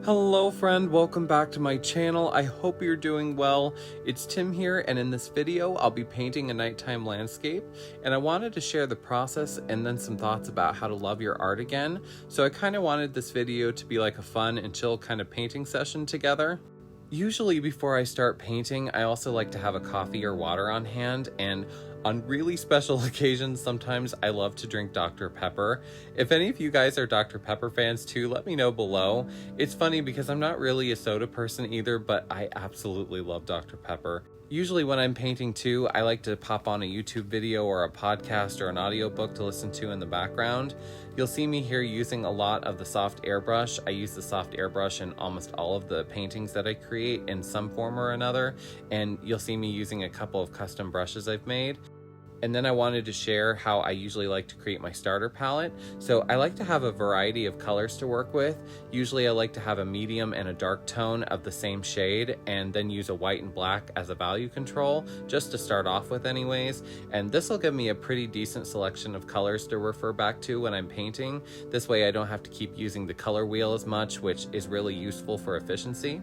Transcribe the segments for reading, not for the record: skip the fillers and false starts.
Hello friend, welcome back to my channel. I hope you're doing well. It's Tim here, and in this video I'll be painting a nighttime landscape, and I wanted to share the process and then some thoughts about how to love your art again. So I kind of wanted this video to be like a fun and chill kind of painting session together. Usually before I start painting, I also like to have a coffee or water on hand, and on really special occasions, sometimes I love to drink Dr. Pepper. If any of you guys are Dr. Pepper fans too, let me know below. It's funny because I'm not really a soda person either, but I absolutely love Dr. Pepper. Usually when I'm painting too, I like to pop on a YouTube video or a podcast or an audiobook to listen to in the background. You'll see me here using a lot of the soft airbrush. I use the soft airbrush in almost all of the paintings that I create in some form or another, and you'll see me using a couple of custom brushes I've made. And then I wanted to share how I usually like to create my starter palette. So I like to have a variety of colors to work with. Usually I like to have a medium and a dark tone of the same shade, and then use a white and black as a value control, just to start off with anyways. And this will give me a pretty decent selection of colors to refer back to when I'm painting. This way I don't have to keep using the color wheel as much, which is really useful for efficiency.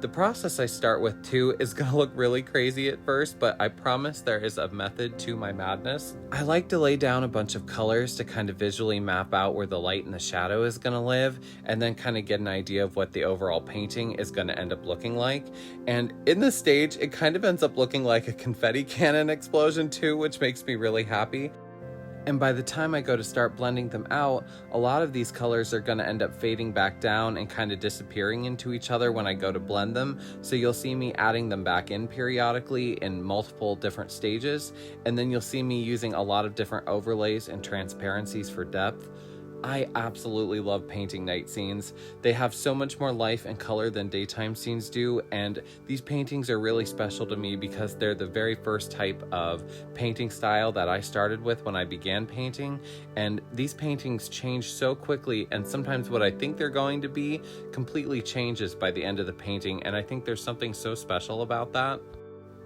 The process I start with too is gonna look really crazy at first, but I promise there is a method to my madness. I like to lay down a bunch of colors to kind of visually map out where the light and the shadow is gonna live, and then kind of get an idea of what the overall painting is gonna end up looking like. And in this stage, it kind of ends up looking like a confetti cannon explosion too, which makes me really happy. And by the time I go to start blending them out, a lot of these colors are going to end up fading back down and kind of disappearing into each other when I go to blend them. So you'll see me adding them back in periodically in multiple different stages. And then you'll see me using a lot of different overlays and transparencies for depth. I absolutely love painting night scenes. They have so much more life and color than daytime scenes do, and these paintings are really special to me because they're the very first type of painting style that I started with when I began painting, and these paintings change so quickly, and sometimes what I think they're going to be completely changes by the end of the painting, and I think there's something so special about that.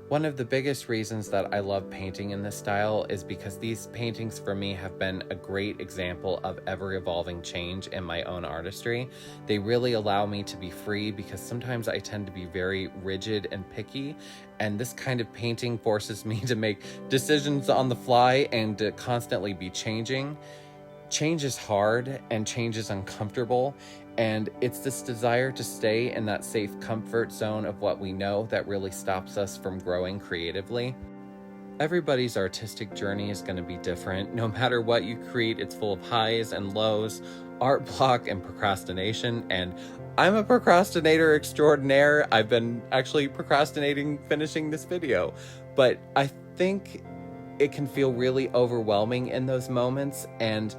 One of the biggest reasons that I love painting in this style is because these paintings for me have been a great example of ever-evolving change in my own artistry. They really allow me to be free because sometimes I tend to be very rigid and picky, and this kind of painting forces me to make decisions on the fly and to constantly be changing. Change is hard and change is uncomfortable, and it's this desire to stay in that safe comfort zone of what we know that really stops us from growing creatively. Everybody's artistic journey is going to be different. No matter what you create, it's full of highs and lows, art block and procrastination, and I'm a procrastinator extraordinaire. I've been actually procrastinating finishing this video, but I think it can feel really overwhelming in those moments, and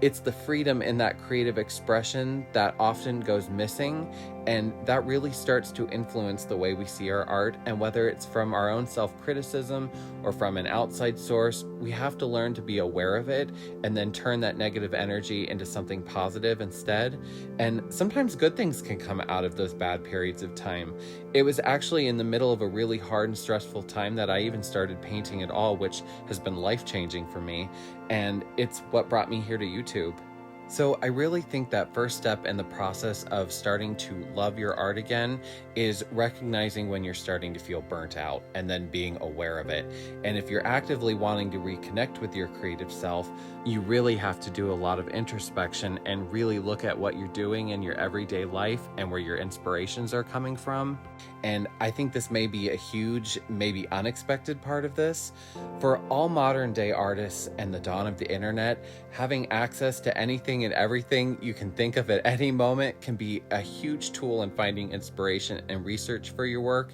it's the freedom in that creative expression that often goes missing, and that really starts to influence the way we see our art. And whether it's from our own self-criticism or from an outside source, we have to learn to be aware of it and then turn that negative energy into something positive instead. And sometimes good things can come out of those bad periods of time. It was actually in the middle of a really hard and stressful time that I even started painting at all, which has been life-changing for me, and it's what brought me here to YouTube. So I really think that first step in the process of starting to love your art again is recognizing when you're starting to feel burnt out and then being aware of it. And if you're actively wanting to reconnect with your creative self, you really have to do a lot of introspection and really look at what you're doing in your everyday life and where your inspirations are coming from. And I think this may be a huge, maybe unexpected part of this. For all modern day artists and the dawn of the internet, having access to anything and everything you can think of at any moment can be a huge tool in finding inspiration and research for your work,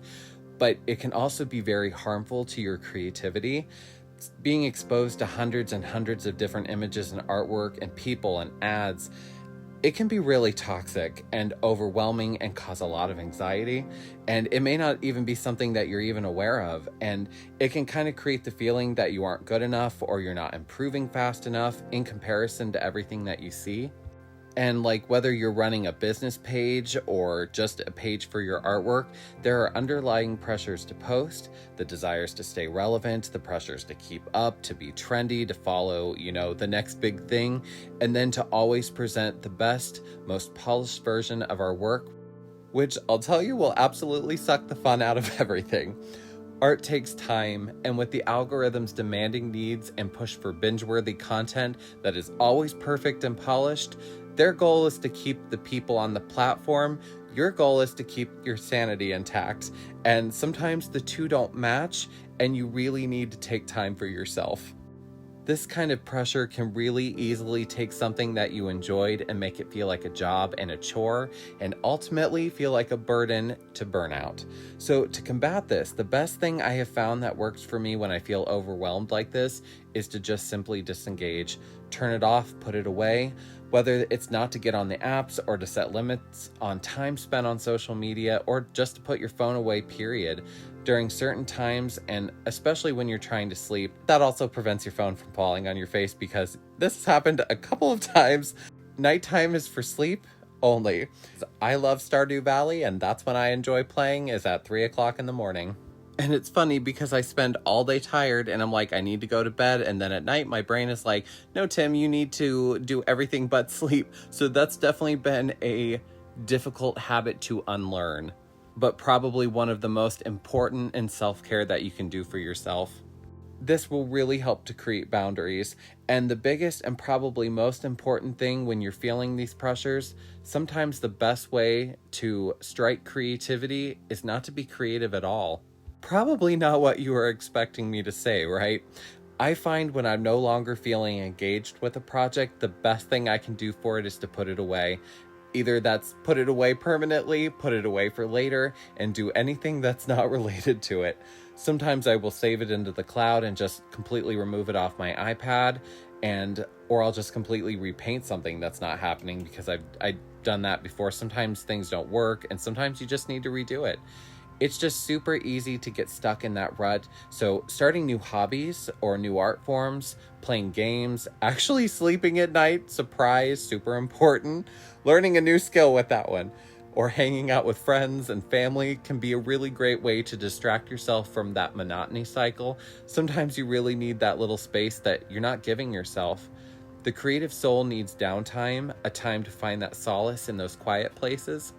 but it can also be very harmful to your creativity. Being exposed to hundreds and hundreds of different images and artwork and people and ads, it can be really toxic and overwhelming and cause a lot of anxiety, and it may not even be something that you're even aware of, and it can kind of create the feeling that you aren't good enough or you're not improving fast enough in comparison to everything that you see. And like whether you're running a business page or just a page for your artwork, there are underlying pressures to post, the desires to stay relevant, the pressures to keep up, to be trendy, to follow, the next big thing, and then to always present the best, most polished version of our work which I'll tell you will absolutely suck the fun out of everything. Art takes time, and with the algorithms demanding needs and push for binge-worthy content that is always perfect and polished, their goal is to keep the people on the platform. Your goal is to keep your sanity intact, and sometimes the two don't match, and you really need to take time for yourself. This kind of pressure can really easily take something that you enjoyed and make it feel like a job and a chore, and ultimately feel like a burden to burnout. So to combat this, the best thing I have found that works for me when I feel overwhelmed like this is to just simply disengage, turn it off, put it away, whether it's not to get on the apps or to set limits on time spent on social media or just to put your phone away, period. During certain times, and especially when you're trying to sleep, that also prevents your phone from falling on your face, because this has happened a couple of times. Nighttime is for sleep only. I love Stardew Valley, and that's when I enjoy playing, is at 3 o'clock in the morning. And it's funny because I spend all day tired and I'm like, I need to go to bed. And then at night, my brain is like, no, Tim, you need to do everything but sleep. So that's definitely been a difficult habit to unlearn, but probably one of the most important in self-care that you can do for yourself. This will really help to create boundaries. And the biggest and probably most important thing when you're feeling these pressures, sometimes the best way to strike creativity is not to be creative at all. Probably not what you were expecting me to say, right? I find when I'm no longer feeling engaged with a project, the best thing I can do for it is to put it away. Either that's put it away permanently, put it away for later, and do anything that's not related to it. Sometimes I will save it into the cloud and just completely remove it off my iPad, or I'll just completely repaint something that's not happening, because I've done that before. Sometimes things don't work, and sometimes you just need to redo it. It's just super easy to get stuck in that rut. So starting new hobbies or new art forms, playing games, actually sleeping at night, surprise, super important, learning a new skill with that one, or hanging out with friends and family can be a really great way to distract yourself from that monotony cycle. Sometimes you really need that little space that you're not giving yourself. The creative soul needs downtime, a time to find that solace in those quiet places.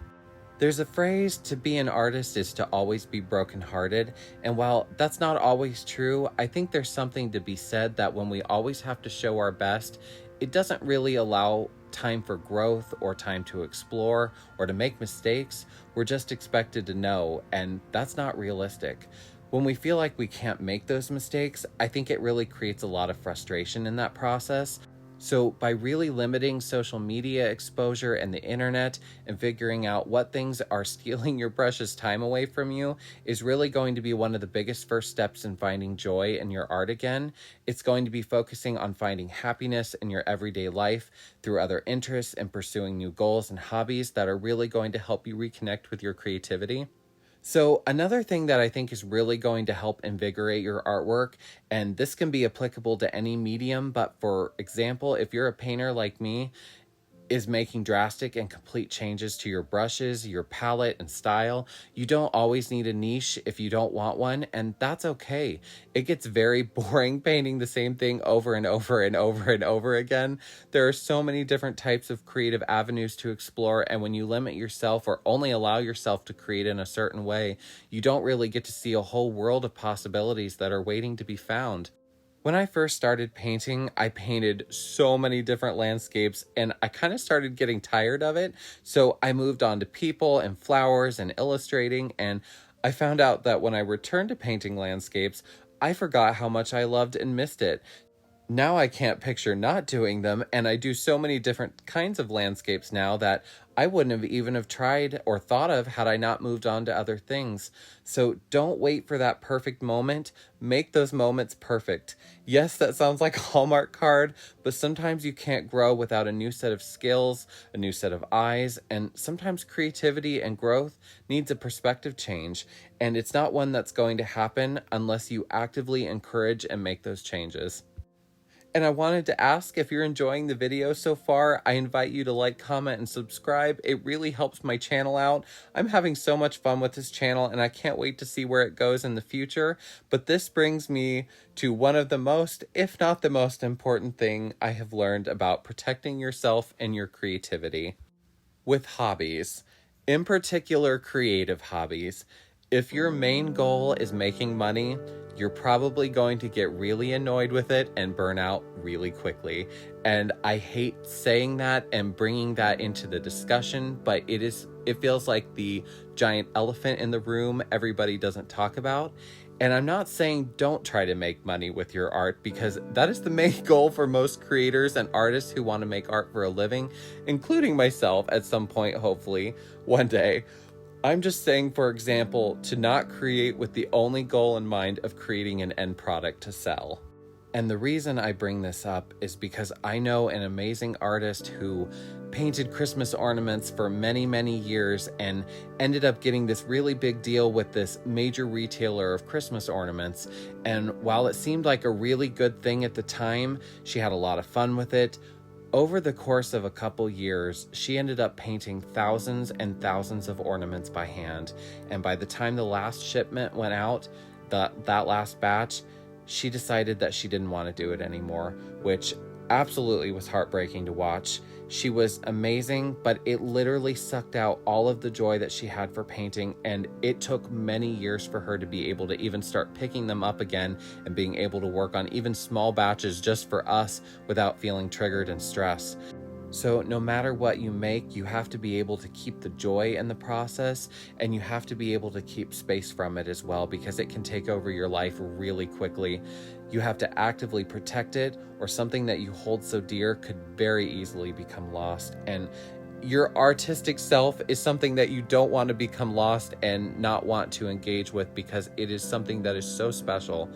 There's a phrase, to be an artist is to always be brokenhearted, and while that's not always true, I think there's something to be said that when we always have to show our best, it doesn't really allow time for growth or time to explore or to make mistakes. We're just expected to know, and that's not realistic. When we feel like we can't make those mistakes, I think it really creates a lot of frustration in that process. So by really limiting social media exposure and the internet and figuring out what things are stealing your precious time away from you is really going to be one of the biggest first steps in finding joy in your art again. It's going to be focusing on finding happiness in your everyday life through other interests and pursuing new goals and hobbies that are really going to help you reconnect with your creativity. So another thing that I think is really going to help invigorate your artwork, and this can be applicable to any medium, but for example, if you're a painter like me, is making drastic and complete changes to your brushes, your palette, and style. You don't always need a niche if you don't want one, and that's okay. It gets very boring painting the same thing over and over and over and over again. There are so many different types of creative avenues to explore, and when you limit yourself or only allow yourself to create in a certain way, you don't really get to see a whole world of possibilities that are waiting to be found. When I first started painting, I painted so many different landscapes and I kind of started getting tired of it. So I moved on to people and flowers and illustrating, and I found out that when I returned to painting landscapes, I forgot how much I loved and missed it. Now I can't picture not doing them, and I do so many different kinds of landscapes now that I wouldn't have even have tried or thought of had I not moved on to other things. So don't wait for that perfect moment. Make those moments perfect. Yes, that sounds like a Hallmark card, but sometimes you can't grow without a new set of skills, a new set of eyes, and sometimes creativity and growth needs a perspective change, and it's not one that's going to happen unless you actively encourage and make those changes. And I wanted to ask, if you're enjoying the video so far, I invite you to like, comment, and subscribe. It really helps my channel out. I'm having so much fun with this channel, and I can't wait to see where it goes in the future. But this brings me to one of the most, if not the most important thing I have learned about protecting yourself and your creativity. With hobbies. In particular, creative hobbies. If your main goal is making money, you're probably going to get really annoyed with it and burn out really quickly. And I hate saying that and bringing that into the discussion, but it feels like the giant elephant in the room everybody doesn't talk about. And I'm not saying don't try to make money with your art, because that is the main goal for most creators and artists who want to make art for a living, including myself at some point, hopefully, one day. I'm just saying, for example, to not create with the only goal in mind of creating an end product to sell. And the reason I bring this up is because I know an amazing artist who painted Christmas ornaments for many, many years and ended up getting this really big deal with this major retailer of Christmas ornaments. And while it seemed like a really good thing at the time, she had a lot of fun with it. Over the course of a couple years, she ended up painting thousands and thousands of ornaments by hand. And by the time the last shipment went out, that last batch, she decided that she didn't want to do it anymore, which absolutely was heartbreaking to watch. She was amazing, but it literally sucked out all of the joy that she had for painting, and it took many years for her to be able to even start picking them up again and being able to work on even small batches just for us without feeling triggered and stressed. So no matter what you make, you have to be able to keep the joy in the process, and you have to be able to keep space from it as well, because it can take over your life really quickly. You have to actively protect it, or something that you hold so dear could very easily become lost. And your artistic self is something that you don't want to become lost and not want to engage with, because it is something that is so special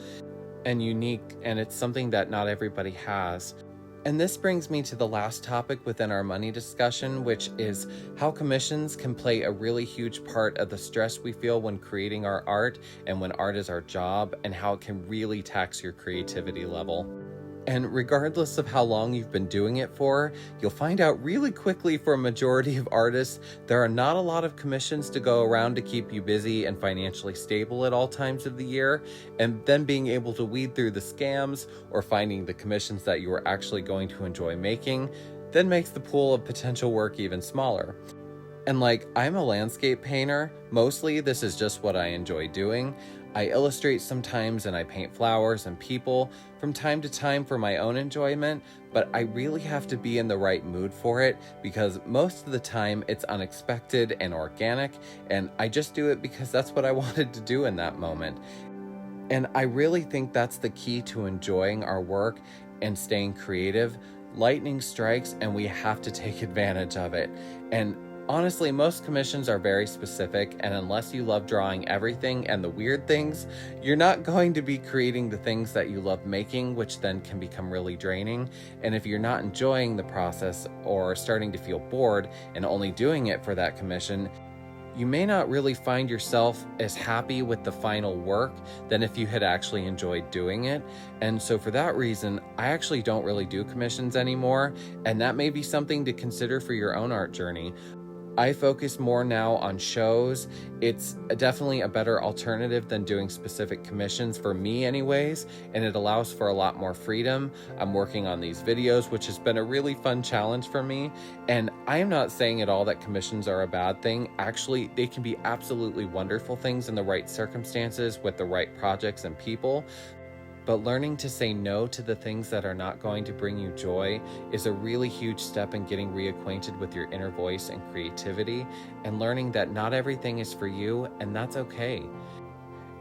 and unique, and it's something that not everybody has. And this brings me to the last topic within our money discussion, which is how commissions can play a really huge part of the stress we feel when creating our art and when art is our job, and how it can really tax your creativity level. And regardless of how long you've been doing it for, you'll find out really quickly for a majority of artists, there are not a lot of commissions to go around to keep you busy and financially stable at all times of the year. And then being able to weed through the scams or finding the commissions that you are actually going to enjoy making then makes the pool of potential work even smaller. And like, I'm a landscape painter. Mostly this is just what I enjoy doing. I illustrate sometimes, and I paint flowers and people from time to time for my own enjoyment, but I really have to be in the right mood for it, because most of the time it's unexpected and organic, and I just do it because that's what I wanted to do in that moment. And I really think that's the key to enjoying our work and staying creative. Lightning strikes and we have to take advantage of it. And honestly, most commissions are very specific, and unless you love drawing everything and the weird things, you're not going to be creating the things that you love making, which then can become really draining. And if you're not enjoying the process or starting to feel bored and only doing it for that commission, you may not really find yourself as happy with the final work than if you had actually enjoyed doing it. And so for that reason, I actually don't really do commissions anymore, and that may be something to consider for your own art journey. I focus more now on shows. It's definitely a better alternative than doing specific commissions for me anyways, and it allows for a lot more freedom. I'm working on these videos, which has been a really fun challenge for me, and I am not saying at all that commissions are a bad thing. Actually, they can be absolutely wonderful things in the right circumstances with the right projects and people. But learning to say no to the things that are not going to bring you joy is a really huge step in getting reacquainted with your inner voice and creativity, and learning that not everything is for you, and that's okay.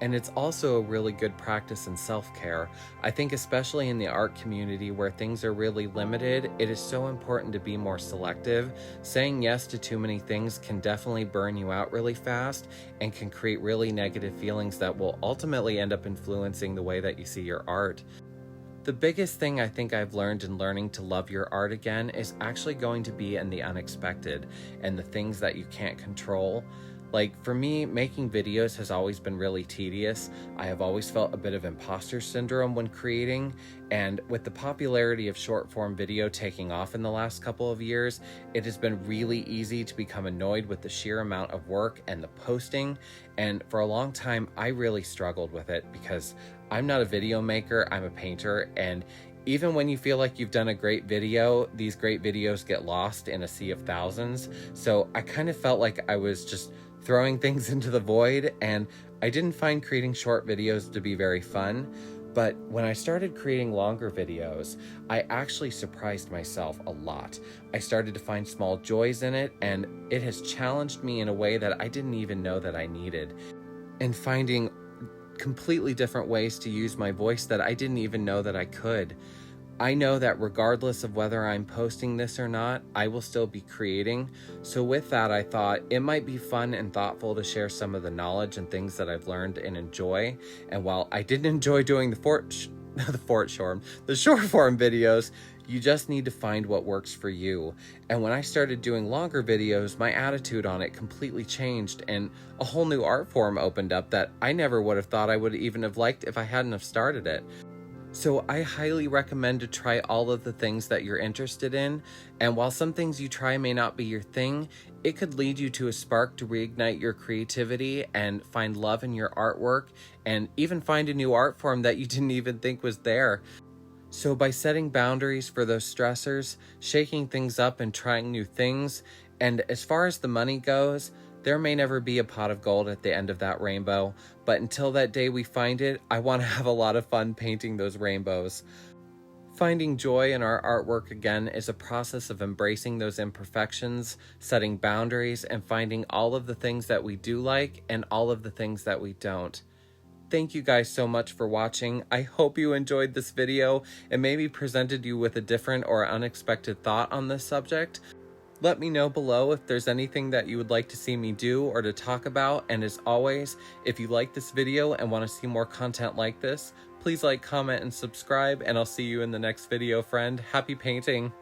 And it's also a really good practice in self-care. I think especially in the art community where things are really limited, it is so important to be more selective. Saying yes to too many things can definitely burn you out really fast and can create really negative feelings that will ultimately end up influencing the way that you see your art. The biggest thing I think I've learned in learning to love your art again is actually going to be in the unexpected and the things that you can't control. Like, for me, making videos has always been really tedious. I have always felt a bit of imposter syndrome when creating, and with the popularity of short-form video taking off in the last couple of years, it has been really easy to become annoyed with the sheer amount of work and the posting, and for a long time, I really struggled with it because I'm not a video maker, I'm a painter, and Even when you feel like you've done a great video, these great videos get lost in a sea of thousands. So I kind of felt like I was just throwing things into the void, and I didn't find creating short videos to be very fun. But when I started creating longer videos, I actually surprised myself a lot. I started to find small joys in it, and it has challenged me in a way that I didn't even know that I needed. And finding completely different ways to use my voice that I didn't even know that I could. I know that regardless of whether I'm posting this or not, I will still be creating. So with that, I thought it might be fun and thoughtful to share some of the knowledge and things that I've learned and enjoy. And while I didn't enjoy doing the short form videos, you just need to find what works for you. And when I started doing longer videos, my attitude on it completely changed, and a whole new art form opened up that I never would have thought I would even have liked if I hadn't have started it. So I highly recommend to try all of the things that you're interested in, and while some things you try may not be your thing, it could lead you to a spark to reignite your creativity and find love in your artwork, and even find a new art form that you didn't even think was there. So by setting boundaries for those stressors, shaking things up and trying new things, and as far as the money goes, there may never be a pot of gold at the end of that rainbow, but until that day we find it, I want to have a lot of fun painting those rainbows. Finding joy in our artwork again is a process of embracing those imperfections, setting boundaries, and finding all of the things that we do like and all of the things that we don't. Thank you guys so much for watching. I hope you enjoyed this video and maybe presented you with a different or unexpected thought on this subject. Let me know below if there's anything that you would like to see me do or to talk about, and as always, if you like this video and want to see more content like this, please like, comment, and subscribe, and I'll see you in the next video, friend. Happy painting!